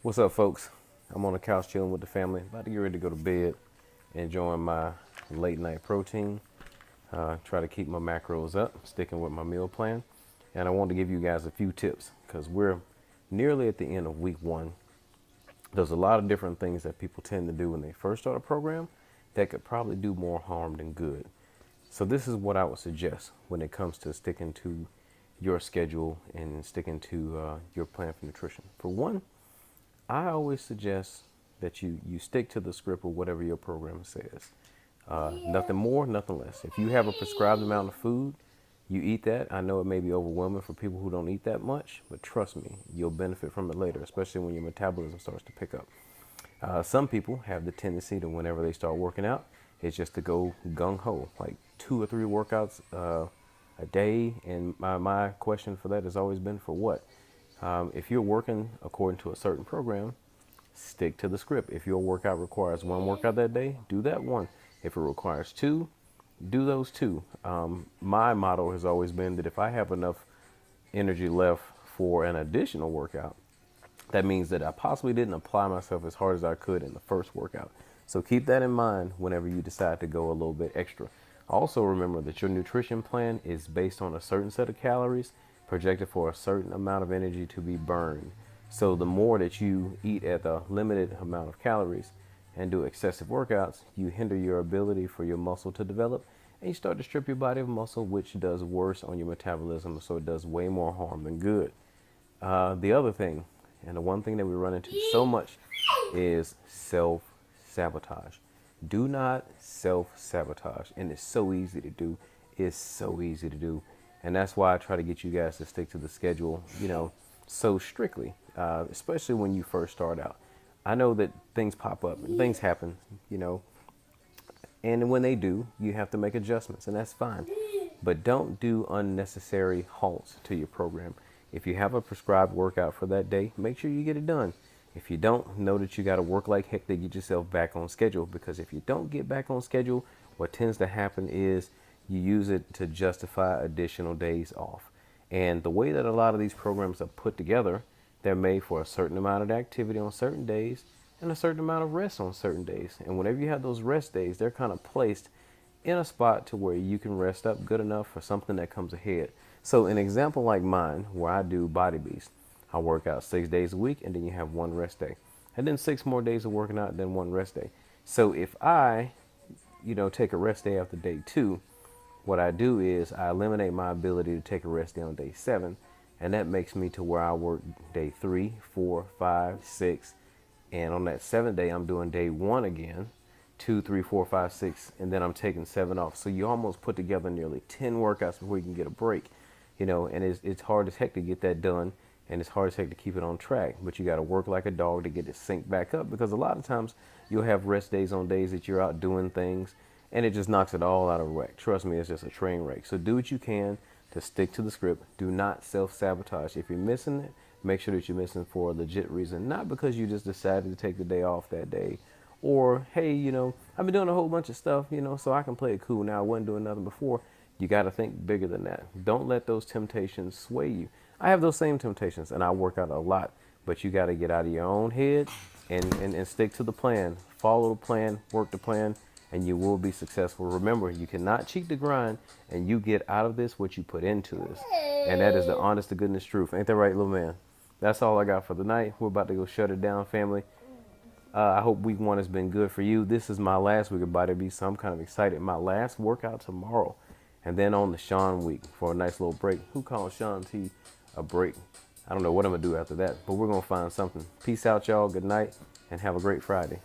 What's up, folks? I'm on the couch chilling with the family, about to get ready to go to bed, enjoying my late night protein. Try to keep my macros up, sticking with my meal plan. And I want to give you guys a few tips because we're nearly at the end of week one. There's a lot of different things that people tend to do when they first start a program that could probably do more harm than good. So, this is what I would suggest when it comes to sticking to your schedule and sticking to your plan for nutrition. For one, I always suggest that you stick to the script of whatever your program says. Nothing more, nothing less. If you have a prescribed amount of food, you eat that. I know it may be overwhelming for people who don't eat that much, but trust me, you'll benefit from it later, especially when your metabolism starts to pick up. Some people have the tendency to, whenever they start working out, it's just to go gung ho, like 2 or 3 workouts a day. And my question for that has always been, for what? If you're working according to a certain program, stick to the script. If your workout requires 1 workout that day, do that one. If it requires 2, do those 2. My motto has always been that if I have enough energy left for an additional workout, that means that I possibly didn't apply myself as hard as I could in the first workout. So keep that in mind whenever you decide to go a little bit extra. Also remember that your nutrition plan is based on a certain set of calories projected for a certain amount of energy to be burned. So the more that you eat at the limited amount of calories and do excessive workouts, you hinder your ability for your muscle to develop, and you start to strip your body of muscle, which does worse on your metabolism. So it does way more harm than good. The other thing, and the one thing that we run into so much, is self-sabotage. Do not self-sabotage. And it's so easy to do. It's so easy to do. And that's why I try to get you guys to stick to the schedule, so strictly, especially when you first start out. I know that things pop up and things happen, and when they do, you have to make adjustments, and that's fine. But don't do unnecessary halts to your program. If you have a prescribed workout for that day, make sure you get it done. If you don't, know that you got to work like heck to get yourself back on schedule, because if you don't get back on schedule, what tends to happen is you use it to justify additional days off. And the way that a lot of these programs are put together, they're made for a certain amount of activity on certain days and a certain amount of rest on certain days. And whenever you have those rest days, they're kind of placed in a spot to where you can rest up good enough for something that comes ahead. So an example like mine, where I do Body Beast, I work out 6 days a week, and then you have 1 rest day, and then 6 more days of working out, and then 1 rest day. So if I, take a rest day after day 2, what I do is I eliminate my ability to take a rest day on day 7, and that makes me to where I work day 3, 4, 5, 6, and on that 7th day I'm doing day 1 again, 2, 3, 4, 5, 6, and then I'm taking 7 off. So you almost put together nearly 10 workouts before you can get a break, and it's hard as heck to get that done, and it's hard as heck to keep it on track. But you got to work like a dog to get it synced back up, because a lot of times you'll have rest days on days that you're out doing things, and it just knocks it all out of whack. Trust me, it's just a train wreck. So do what you can to stick to the script. Do not self-sabotage. If you're missing it, make sure that you're missing for a legit reason, not because you just decided to take the day off that day, or hey, I've been doing a whole bunch of stuff, so I can play it cool now. I wasn't doing nothing before. You got to think bigger than that. Don't let those temptations sway you. I have those same temptations, and I work out a lot, but you got to get out of your own head and stick to the plan. Follow the plan, work the plan, and you will be successful. Remember, you cannot cheat the grind, and you get out of this what you put into this. And that is the honest to goodness truth. Ain't that right, little man? That's all I got for the night. We're about to go shut it down, family. I hope week 1 has been good for you. This is my last week of Body Beast, so I'm kind of excited. My last workout tomorrow, and then on the Sean week for a nice little break. Who calls Sean T a break? I don't know what I'm going to do after that, but we're going to find something. Peace out, y'all. Good night, and have a great Friday.